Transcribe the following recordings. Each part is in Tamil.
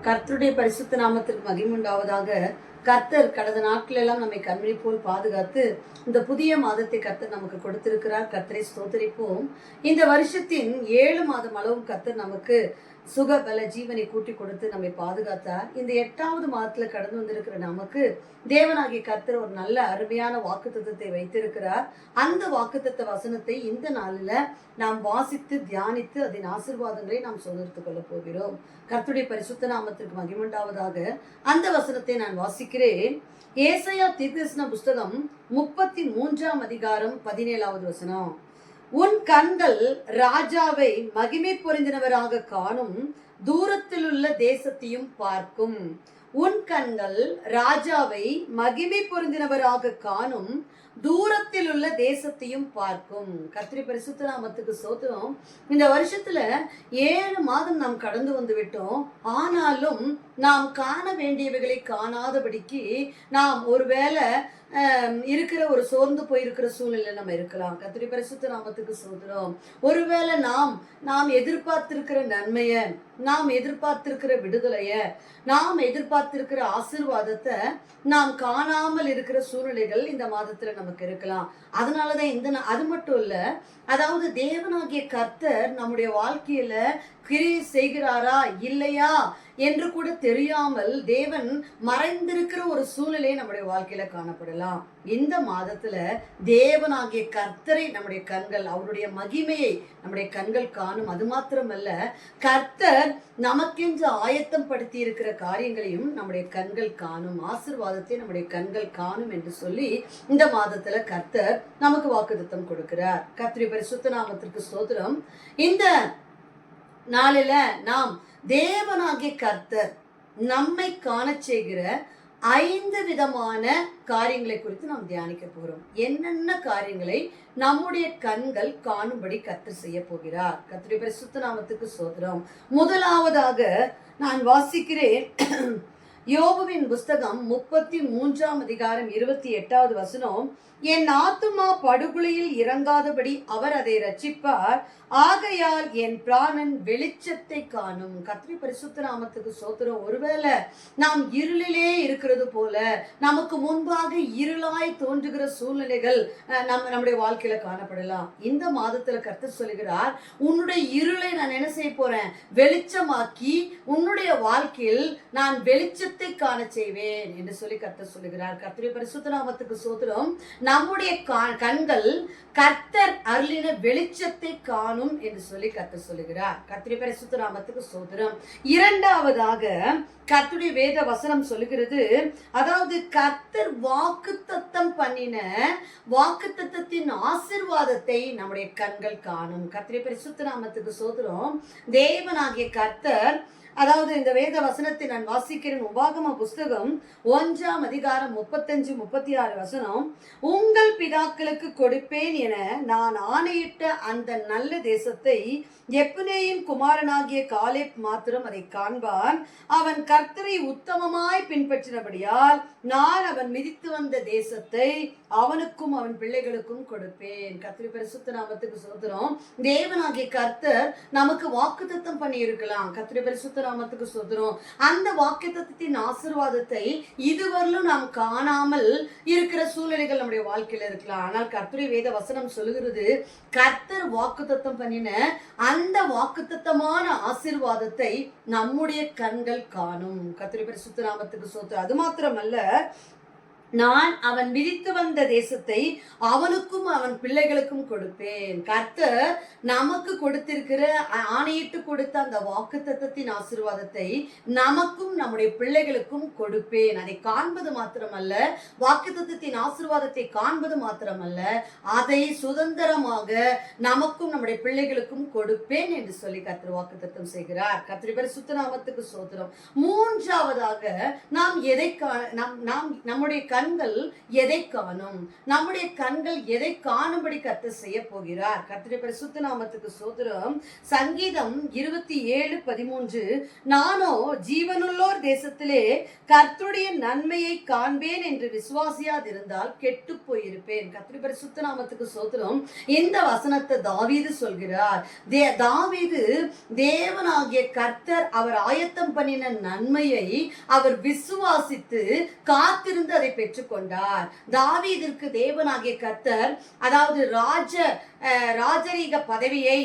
கர்த்தருடைய பரிசுத்த நாமத்திற்கு மகிமுண்டாவதாக. கர்த்தர் கடந்த நாட்கள் எல்லாம் நம்மை கண்மணி போல் பாதுகாத்து இந்த புதிய மாதத்தை கர்த்தர் நமக்கு கொடுத்திருக்கிறார். கர்த்தரை ஸ்தோத்திரிப்போம். இந்த வருஷத்தின் 7 மாதம் அளவும் கர்த்தர் நமக்கு சுக பல ஜீவனை கூட்டி கொடுத்து நம்மை பாதுகாத்தார். இந்த 8வது மாதத்துல கடந்து வந்திருக்கிற நமக்கு தேவனாகிய கர்த்தர் ஒரு நல்ல அருமையான வாக்குத்தத்தத்தை வைத்திருக்கிறார். அந்த வாக்குத்தத்த வசனத்தை இந்த நாளில நாம் வாசித்து தியானித்து அதன் ஆசீர்வாதங்களை நாம் சொந்தெடுத்துக் கொள்ள போகிறோம். கர்த்தருடைய பரிசுத்த நாமத்திற்கு மகிமுண்டாவதாக. அந்த வசனத்தை நான் வாசிக்கிறேன். ஏசாயா தீர்க்கதரிசன புஸ்தகம் 33ஆம் அதிகாரம் 17வது வசனம். உன் கண்கள் ராஜாவை மகிமை பொருந்தினவராக காணும், தூரத்திலுள்ள தேசத்தையும் பார்க்கும். உன் கண்கள் ராஜாவை மகிமை பொருந்தினவராக காணும், தூரத்தில் உள்ள தேசத்தையும் பார்க்கும். கர்த்தருடைய பரிசுத்த நாமத்துக்கு ஸ்தோத்திரம். இந்த வருஷத்துல 7 மாதம் நாம் கடந்து வந்து விட்டோம். ஆனாலும் நாம் காண வேண்டியவைகளை காணாதபடிக்கு நாம் ஒருவேளை இருக்கிற ஒரு சோர்ந்து போயிருக்கிற சூழ்நிலை நம்ம இருக்கலாம். கர்த்தருடைய பரிசுத்த நாமத்துக்கு ஸ்தோத்திரம். ஒருவேளை நாம் எதிர்பார்த்திருக்கிற நன்மைய, நாம் எதிர்பார்த்திருக்கிற விடுதலைய, நாம் எதிர்பார்த்திருக்கிற ஆசீர்வாதத்தை நாம் காணாமல் இருக்கிற சூழ்நிலைகள் இந்த மாதத்துல நமக்கு இருக்கலாம். அதனாலதான் அது மட்டும் இல்ல, அதாவது தேவனாகிய கர்த்தர் நம்முடைய வாழ்க்கையில கிரியை செய்கிறாரா இல்லையா என்று கூட தெரியாமல் தேவன் மறைந்திருக்கிற ஒரு சூழ்நிலை நம்முடைய வாழ்க்கையில காணப்படலாம். இந்த மாதத்துல தேவனாகிய கர்த்தரை நம்முடைய கண்கள், அவருடைய மகிமையை நம்முடைய கண்கள் காணும். அது மாத்திரமல்ல, கர்த்தர் நமக்கென்று ஆயத்தம் படுத்தி இருக்கிற காரியங்களையும் நம்முடைய கண்கள் காணும், ஆசீர்வாதத்தை நம்முடைய கண்கள் காணும் என்று சொல்லி இந்த மாதத்துல கர்த்தர் நமக்கு வாக்குத்தத்தம் கொடுக்கிறார். கர்த்தருடைய பரிசுத்த நாமத்திற்கு ஸ்தோத்திரம். இந்த நாளில நாம் தேவனாகிய கர்த்தர் நம்மை காண செய்கிற 5 விதமான காரியங்களை குறித்து நாம் தியானிக்க போகிறோம். என்னென்ன காரியங்களை நம்முடைய கண்கள் காணும்படி கர்த்தர் செய்ய போகிறார். கர்த்தருடைய பரிசுத்த நாமத்துக்கு ஸ்தோத்திரம். முதலாவதாக நான் வாசிக்கிறேன். யோபுவின் புஸ்தகம் 33ஆம் அதிகாரம் 28வது வசனம். என் ஆத்துமா படுகுழியில் இறங்காதபடி அவர் அதை ரட்சிப்பார், ஆகையால் என் பிராணன் வெளிச்சத்தை காணும். கர்த்தருடைய பரிசுத்த நாமத்துக்கு ஸ்தோத்திரம். ஒருவேளை நாம் இருளிலே இருக்கிறது போல நமக்கு முன்பாக இருளாய் தோன்றுகிற சூழ்நிலைகள் நம்முடைய வாழ்க்கையில காணப்படலாம். இந்த மாதத்துல கர்த்தர் சொல்லுகிறார், உன்னுடைய இருளை நான் என்ன செய்ய போறேன்? வெளிச்சமாக்கி உன்னுடைய வாழ்க்கையில் நான் வெளிச்சத்தை காண செய்வேன் என்று சொல்லி கர்த்தர் சொல்லுகிறார். கர்த்தருடைய பரிசுத்த நாமத்துக்கு ஸ்தோத்திரம். நம்முடைய கண்கள் கர்த்தர் அருளின வெளிச்சத்தை காணும் என்று சொல்லி கர்த்தர் சொல்லுகிறார். கர்த்தருடைய பரிசுத்த நாமத்துக்கு ஸ்தோத்திரம். இரண்டாவதாக கர்த்தருடைய வேத வசனம் சொல்லுகிறது, அதாவது கர்த்தர் வாக்குத்தத்தம் பண்ணின வாக்குத்தத்தத்தின் ஆசீர்வாதத்தை நம்முடைய கண்கள் காணும். கர்த்தருடைய பரிசுத்த நாமத்துக்கு ஸ்தோத்திரம். தேவனாகிய கர்த்தர், அதாவது இந்த வேத வசனத்தை நான் வாசிக்கிறேன். உபாகம புஸ்தகம் 1ஆம் அதிகாரம் 35-36 வசனம். உங்கள் பிதாக்களுக்கு கொடுப்பேன் என நான் ஆணையிட்ட அந்த நல்ல தேசத்தை எப்புனேயின் குமாரனாகிய காலேப் மாத்திரம் அதை காண்பான். அவன் கர்த்தரை உத்தமமாய் பின்பற்றினபடியால் நான் அவன் மிதித்து வந்த தேசத்தை அவனுக்கும் அவன் பிள்ளைகளுக்கும் கொடுப்பேன். கர்த்தருடைய பரிசுத்த நாமத்துக்கு ஸ்தோத்திரம். தேவனாகிய கர்த்தர் நமக்கு வாக்குத்தத்தம் பண்ணி இருக்கலாம். கர்த்தருடைய பரிசுத்த நாமத்துக்கு ஸ்தோத்திரம். அந்த வாக்குத்தத்தத்தின் ஆசீர்வாதத்தை இதுவரையிலும் நாம் காணாமல் இருக்கிற சூழ்நிலைகள் நம்முடைய வாழ்க்கையில இருக்கலாம். ஆனால் கர்த்தருடைய வேத வசனம் சொல்லுகிறது, கர்த்தர் வாக்குத்தத்தம் பண்ணின அந்த வாக்குத்தத்தமான ஆசீர்வாதத்தை நம்முடைய கண்கள் காணும். கர்த்தருடைய பரிசுத்த நாமத்துக்கு ஸ்தோத்திரம். அது மாத்திரமல்ல, நான் அவன் விதித்து வந்த தேசத்தை அவனுக்கும் அவன் பிள்ளைகளுக்கும் கொடுப்பேன். கர்த்தர் நமக்கு கொடுத்திருக்கிற, ஆணையிட்டு கொடுத்த அந்த வாக்குத்தத்தத்தின் ஆசீர்வாதத்தை நமக்கும் நம்முடைய பிள்ளைகளுக்கும் கொடுப்பேன். அதை காண்பது மாத்திரமல்ல, வாக்குத்தத்தத்தின் ஆசீர்வாதத்தை காண்பது மாத்திரமல்ல, அதை சுதந்திரமாக நமக்கும் நம்முடைய பிள்ளைகளுக்கும் கொடுப்பேன் என்று சொல்லி கர்த்தர் வாக்குத்தத்தம் செய்கிறார். கர்த்தருடைய பரிசுத்த நாமத்துக்கு ஸ்தோத்திரம். மூன்றாவதாக நாம் எதை நம்முடைய கண்கள் எதை காணும்? நம்முடைய கண்கள் எதை காணும்படி கர்த்தர் செய்ய போகிறார்? கர்த்தருடைய பரிசுத்த நாமத்துக்கு ஸ்தோத்திரம். சங்கீதம் 27:13, நானோ ஜீவனுள்ளோர் தேசத்திலே கர்த்தருடைய நன்மையை காண்பேன் என்று விசுவாசியாதிருந்தால் கெட்டு போயிருப்பேன். கர்த்தருடைய பரிசுத்த நாமத்துக்கு ஸ்தோத்திரம். இந்த வசனத்தை தாவீது சொல்கிறார். தாவீது தேவனாகிய கர்த்தர் அவர் ஆயத்தம் பண்ணின நன்மையை அவர் விசுவாசித்து காத்திருந்து அதை பெற்றுக்கொண்டார். தாவீதிற்கு தேவனாகிய கர்த்தர், அதாவது ராஜரீக பதவியை,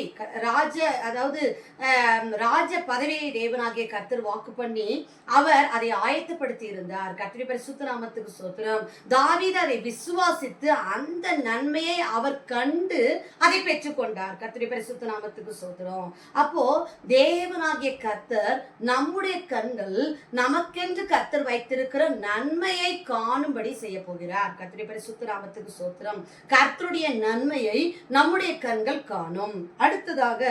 ராஜ பதவியை தேவனாகிய கர்த்தர் வாக்கு பண்ணி அவர் அதை ஆயத்தப்படுத்தி இருந்தார். கர்த்தருடைய பரிசுத்த நாமத்துக்கு ஸ்தோத்திரம். தாவீது அதை விசுவாசித்து அந்த நன்மையை அவர் கண்டு அதை பெற்றுக்கொண்டார். கர்த்தருடைய பரிசுத்த நாமத்துக்கு ஸ்தோத்திரம். அப்போ தேவனாகிய கர்த்தர் நம்முடைய கண்கள் நமக்கென்று கர்த்தர் வைத்திருக்கிற நன்மையை காணும்படி செய்ய போகிறார். கர்த்தருடைய பரிசுத்த நாமத்துக்கு ஸ்தோத்திரம். கர்த்தருடைய நன்மையை நம்முடைய கண்கள் காணும். அடுத்ததாக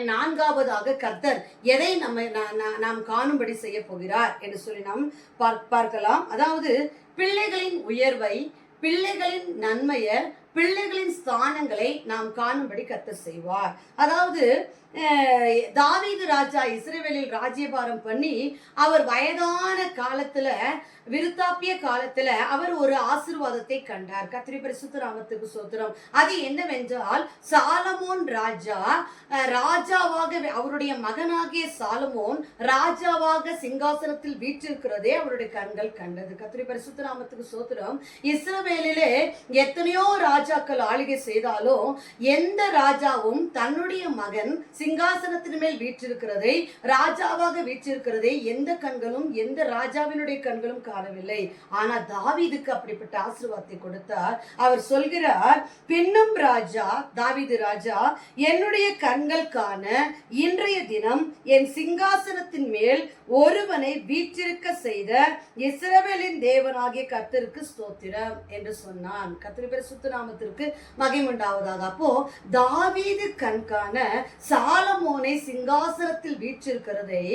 நான்காவதாக கர்த்தர் எதை நாம் காணும்படி செய்ய போகிறார் என்று சொல்லி நாம் பார்க்கலாம். அதாவது பிள்ளைகளின் உயர்வை, பிள்ளைகளின் நன்மையை, பிள்ளைகளின் ஸ்தானங்களை நாம் காணும்படி கர்த்தர் செய்வார். அதாவது தாவீது ராஜா இஸ்ரவேலில் ராஜ்யபாரம் பண்ணி அவர் வயதான காலத்துல, விருத்தாப்பிய காலத்துல அவர் ஒரு ஆசீர்வாதத்தை கண்டார். கர்த்தருடைய பரிசுத்த நாமத்துக்கு ஸ்தோத்திரம். அது என்னவென்றால், சாலமோன் ராஜாவாக, அவருடைய மகனாகிய சாலமோன் ராஜாவாக சிங்காசனத்தில் வீற்றிருக்கிறதே அவருடைய கண்கள் கண்டது. கர்த்தருடைய பரிசுத்த நாமத்துக்கு ஸ்தோத்திரம். இஸ்ரவேலிலே எத்தனையோ ராஜாக்கள் ஆளுகை செய்தாலும் எந்த ராஜாவும் தன்னுடைய மகன் சிங்காசனத்தின் மேல் வீற்றிருக்கிறதை, ராஜாவாக வீற்றிருக்கிறதை எந்த கண்களும், எந்த ராஜாவினுடைய கண்களும் காணவில்லை. ஆனா தாவீதுக்கு அப்படிப்பட்ட ஆசீர்வாதத்தை கொடுத்தார். அவர் சொல்கிறார், பின்னும் தாவீது ராஜா என்னுடைய கண்கள் காண இன்றைய தினம் என் சிங்காசனத்தின் மேல் ஒருவனை வீற்றிருக்க செய்த இஸ்ரவேலின் தேவனாகிய கர்த்தருக்கு ஸ்தோத்திரம் என்று சொன்னான். கர்த்தருடைய பரிசுத்த நாமத்திற்கு மகிமை உண்டாவதாக. அப்போ தாவீது கண் காண சாலமோனை சிங்காசனத்தில் வீற்றிருக்கிறதை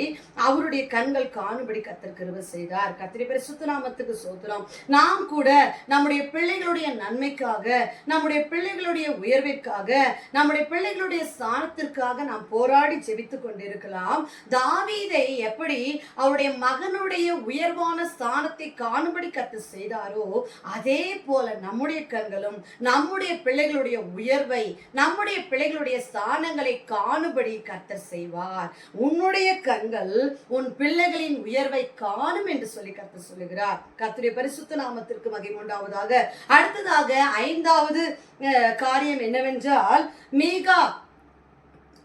அவருடைய கண்கள் காணும்படி கர்த்தர் கிருபை செய்தார். கர்த்தருடைய பரிசுத்த நாமத்துக்கு ஸ்தோத்திரம். நாம் கூட நம்முடைய பிள்ளைகளுடைய நன்மைக்காக, நம்முடைய பிள்ளைகளுடைய உயர்விற்காக, நம்முடைய பிள்ளைகளுடைய ஸ்தானத்திற்காக நாம் போராடி ஜெபித்துக் கொண்டிருக்கலாம். தாவீதை எப்படி அவருடைய மகனுடைய உயர்வான ஸ்தானத்தை காணும்படி கர்த்தர் செய்தாரோ, அதே போல நம்முடைய கண்களும் நம்முடைய பிள்ளைகளுடைய உயர்வை, நம்முடைய பிள்ளைகளுடைய ஸ்தானங்களை காணும்படி கர்த்தர் செய்வார். உன்னுடைய கண்கள் உன் பிள்ளைகளின் உயர்வை காணும் என்று சொல்லி கர்த்தர் சொல்லுகிறார். கர்த்தருடைய பரிசுத்த நாமத்திற்கு மகிமை உண்டாவதாக. அடுத்ததாக 5வது காரியம் என்னவென்றால், மீகா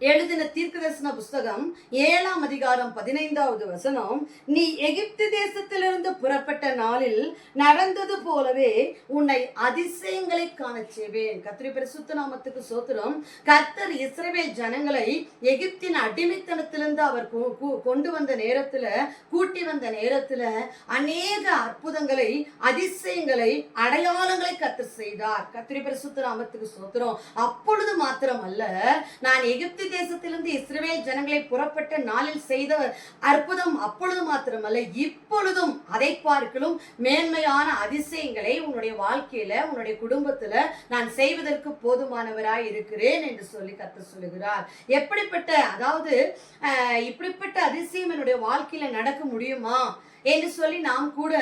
எழுதின தீர்க்கதரிசன புஸ்தகம் 7ஆம் அதிகாரம் 15வது வசனம், நீ எகிப்து தேசத்திலிருந்து புறப்பட்ட நாளில் நடந்தது போலவே உன்னை அதிசயங்களை காண செய்வேன். கர்த்தருடைய பரிசுத்த நாமத்துக்கு ஸ்தோத்திரம். கர்த்தர் இஸ்ரவேல் ஜனங்களை எகிப்தின் அடிமைத்தனத்திலிருந்து அவர் கொண்டு வந்த நேரத்துல, கூட்டி வந்த நேரத்துல அநேக அற்புதங்களை, அதிசயங்களை, அடையாளங்களை கர்த்தர் செய்தார். கர்த்தருடைய பரிசுத்த நாமத்துக்கு ஸ்தோத்திரம். அப்பொழுது மாத்திரம் அல்ல, நான் எகிப்து தேசத்திலிருந்து இஸ்ரவேல் ஜனங்களை புறப்பட்ட நாளில் செய்த அற்புதம் அப்பொழுது மாத்திரமல்ல, இப்பொழுதும் அதை பார்க்கலும் மேன்மையான அதிசயங்களை உன்னுடைய வாழ்க்கையில, உன்னுடைய குடும்பத்துல நான் செய்வதற்கு போதுமானவராய் இருக்கிறேன் என்று சொல்லி கர்த்தர் சொல்லுகிறார். எப்படிப்பட்ட, அதாவது இப்படிப்பட்ட அதிசயம் என்னுடைய வாழ்க்கையில நடக்க முடியுமா என்று சொல்லி நாம் கூட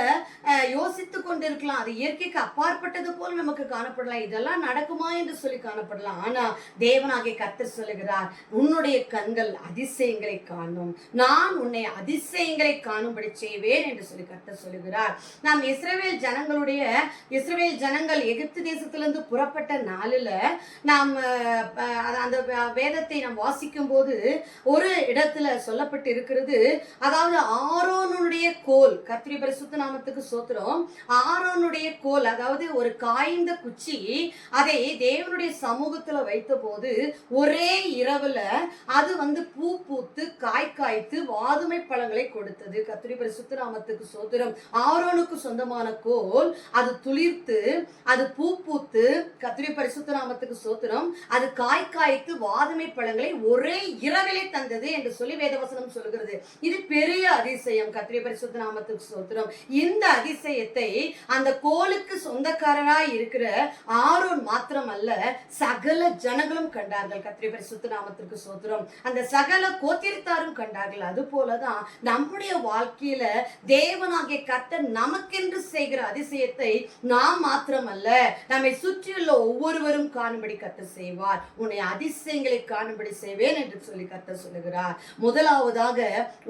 யோசித்து கொண்டிருக்கலாம். அது இயற்கைக்கு அப்பாற்பட்டது போல் நமக்கு காணப்படலாம். இதெல்லாம் நடக்குமா என்று சொல்லி காணப்படலாம். ஆனா தேவனாகிய கர்த்தர் சொல்லுகிறார், உன்னுடைய கண்கள் அதிசயங்களை காணும், நான் உன்னை அதிசயங்களை காணும்படி செய்வேன் என்று சொல்லி கர்த்தர் சொல்லுகிறார். நாம் இஸ்ரவேல் ஜனங்கள் எகிப்து தேசத்திலிருந்து புறப்பட்ட நாளில் நாம் அந்த வேதத்தை நாம் வாசிக்கும் போது ஒரு இடத்துல சொல்லப்பட்டு இருக்கிறது, அதாவது ஆரோனுடைய கோல். கர்த்தருடைய பரிசுத்த நாமத்துக்கு ஸ்தோத்திரம். ஆரோனுடைய கோல், அதாவது ஒரு காய்ந்த குச்சி, அதை தேவனுடைய சமூகத்துல வைத்த போது ஒரே இரவுல அது பூ பூத்து காய் காய்த்து வாதுமை பழங்களை கொடுத்தது. கர்த்தருடைய பரிசுத்த நாமத்துக்கு ஸ்தோத்திரம். ஆரோனுக்கு சொந்தமான கோல் அது துளிர்த்து, அது பூ பூத்து, கர்த்தருடைய பரிசுத்த நாமத்துக்கு ஸ்தோத்திரம், அது காய் காய்த்து வாதுமை பழங்களை ஒரே இரவிலே தந்தது என்று சொல்லி வேதவசனம் சொல்கிறது. இது பெரிய அதிசயம். கர்த்தருடைய பரிசுத்த பரிசுத்த நாமத்துக்கு ஸ்தோத்திரம். இந்த அதிசயத்தை அந்த கோலுக்கு சொந்தக்காரராய் இருக்கிற ஆரோன் மாத்திரம் அல்ல, சகல ஜனங்களும் கண்டார்கள். கர்த்தருடைய பரிசுத்த நாமத்திற்கு ஸ்தோத்திரம். அந்த சகல கோத்திரத்தாரும் கண்டார்கள். அது போலதான் நம்முடைய வாழ்க்கையில தேவனாகிய கர்த்தர் நமக்கென்று செய்கிற அதிசயத்தை நாம் மாத்திரம் அல்ல, நம்மை சுற்றியுள்ள ஒவ்வொருவரும் காணும்படி கர்த்தர் செய்வார். உன்னை அதிசயங்களை காணும்படி செய்வேன் என்று சொல்லி கர்த்தர் சொல்லுகிறார். முதலாவதாக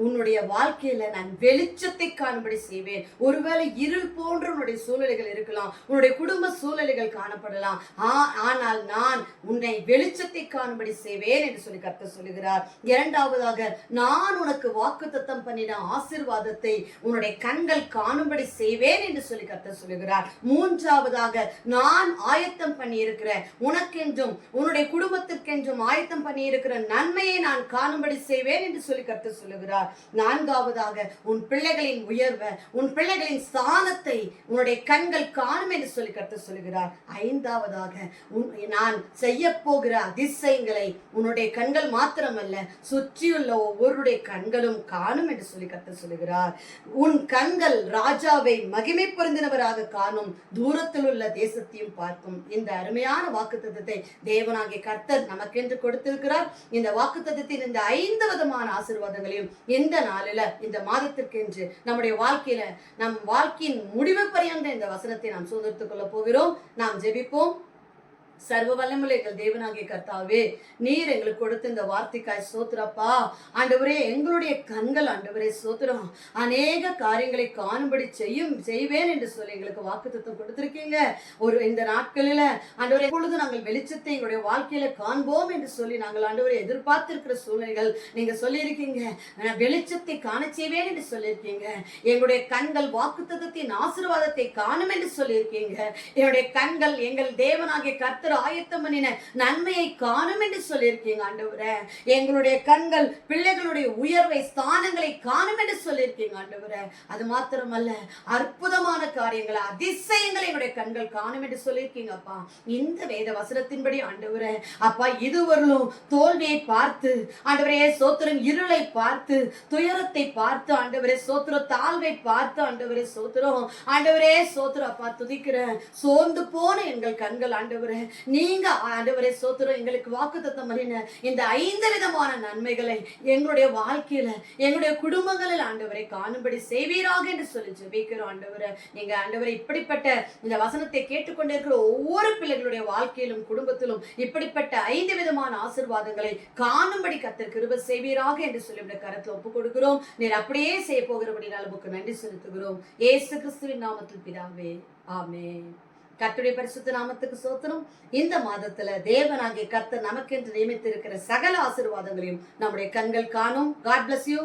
உன்னுடைய வாழ்க்கையில நான் வெளிச்சத்தை காணும்படி செய்வேன். ஒருவேளை இருள் போன்ற உன்னுடைய சூழ்நிலைகள் இருக்கலாம், உன்னுடைய குடும்ப சூழ்நிலைகள் காணப்படலாம். ஆனால் நான் உன்னை வெளிச்சத்தை காணும்படி செய்வேன் என்று சொல்லி கர்த்தர் சொல்லுகிறார். இரண்டாவதாக, நான் உனக்கு வாக்குத்தத்தம் பண்ணின ஆசீர்வாதத்தை உன்னுடைய கண்கள் காணும்படி செய்வேன் என்று சொல்லி கர்த்தர் சொல்லுகிறார். மூன்றாவதாக, நான் ஆயத்தம் பண்ணி இருக்கிற உனக்கென்றும் உன்னுடைய குடும்பத்திற்கென்றும் ஆயத்தம் பண்ணி இருக்கிற நன்மையை நான் காணும்படி செய்வேன் என்று சொல்லி கர்த்தர் சொல்லுகிறார். நான்காவதாக, உன் பிள்ளைகளின் உயர்வை, உன் பிள்ளைகளின் ஸ்தானத்தை உன்னுடைய கண்கள் காணும் என்று சொல்லி கர்த்தர் சொல்லுகிறார். ஐந்தாவதாக, நான் செய்ய போகிற அதிசயங்களை உன்னுடைய கண்கள் மாத்திரமல்ல, சுற்றியுள்ள ஒவ்வொருடைய கண்களும் காணும் என்று சொல்லி கர்த்தர் சொல்லுகிறார். உன் கண்கள் ராஜாவை மகிமை பொருந்தினவராக காணும், தூரத்தில் உள்ள தேசத்தையும் பார்க்கும். இந்த அருமையான வாக்குத்தத்தத்தை தேவனாகிய கர்த்தர் நமக்கென்று கொடுத்திருக்கிறார். இந்த வாக்குத்தத்தத்தின் இந்த 5 விதமான ஆசீர்வாதங்களையும் இந்த நாளில, இந்த மாதத்திற்கென்று நம்முடைய வாழ்க்கையில, நம் வாழ்க்கையின் முடிவு பரியந்த இந்த வசனத்தை நாம் சுதந்திரத்துக் கொள்ள போகிறோம். நாம் ஜெபிப்போம். சர்வ வல்லமையுள்ள தேவனாகிய கர்த்தாவே, நீர் எங்களுக்கு கொடுத்த இந்த வார்த்தைக்காய் ஸ்தோத்திரப்பா. ஆண்டவரே, எங்களுடைய கண்கள் ஆண்டவரே ஸ்தோத்திரம், அநேக காரியங்களை காணும்படி செய்வேன் என்று சொல்லி எங்களுக்கு வாக்குத்தத்தம் கொடுத்திருக்கீங்க. இந்த நாட்களில ஆண்டவரே, எப்பொழுது நாங்கள் வெளிச்சத்தை எங்களுடைய வாழ்க்கையில காண்போம் என்று சொல்லி நாங்கள் ஆண்டவரை எதிர்பார்த்திருக்கிற சூழ்நிலைகள் நீங்க சொல்லியிருக்கீங்க. வெளிச்சத்தை காண செய்வேன் என்று சொல்லியிருக்கீங்க. எங்களுடைய கண்கள் வாக்குத்தத்தத்தின் ஆசீர்வாதத்தை காணும் என்று சொல்லியிருக்கீங்க. என்னுடைய கண்கள் எங்கள் தேவனாகிய கர்த்தர் ஆயத்தம் பண்ணின நன்மையை காணும் என்று சொல்லியிருக்கீங்க ஆண்டவரே. எங்களுடைய கண்கள் பிள்ளைகளுடைய உயர்வை, ஸ்தானங்களை காணும் என்று சொல்லியிருக்கீங்க ஆண்டவரே. அது மாத்திரமல்ல, அற்புதமான காரியங்களை, அதிசயங்களை என்னுடைய கண்கள் காணும் என்று சொல்லியிருக்கீங்க அப்பா. இந்த வேத வசனத்தின்படி ஆண்டவரே அப்பா, இதுவரையிலும் தோல்வியை பார்த்து ஆண்டவரே சோத்திரம், இருளை பார்த்து, துயரத்தை பார்த்து ஆண்டவரே சோத்திரம், தாழ்வை பார்த்து ஆண்டவரே சோத்திரம், ஆண்டவரே சோத்திரம் அப்பா துதிக்கிறேன். சோர்ந்து போன எங்கள் கண்கள் ஆண்டவரே, நீங்க ஆண்டவரே சோத்திரம் எங்களுக்கு வாக்குத்தத்தம் பண்ணின இந்த 5 விதமான நன்மைகளை எங்களுடைய வாழ்க்கையில, எங்களுடைய குடும்பங்களில் ஆண்டவரை காணும்படி செய்வீராக என்று சொல்லி ஜெபிக்கிறோம் ஆண்டவரே. நீங்க ஆண்டவரை இப்படிப்பட்ட இந்த வசனத்தை கேட்டுக்கொண்டிருக்கிற ஒவ்வொரு பிள்ளைகளுடைய வாழ்க்கையிலும் குடும்பத்திலும் இப்படிப்பட்ட 5 விதமான ஆசீர்வாதங்களை காணும்படி கர்த்தர் கிருபை செய்வீராக என்று சொல்லி கரத்தில் ஒப்பு கொடுக்கிறோம். நீர் அப்படியே செய்ய போகிறபடி நமக்கு நன்றி செலுத்துகிறோம். இயேசு கிறிஸ்துவின் நாமத்தில் பிதாவே, ஆமென். கர்த்தருடைய பரிசுத்த நாமத்துக்கு ஸ்தோத்திரம். இந்த மாதத்துல தேவனாகிய கர்த்தர் நமக்கென்று நியமித்திருக்கிற சகல ஆசீர்வாதங்களையும் நம்முடைய கண்கள் காணும். God bless you.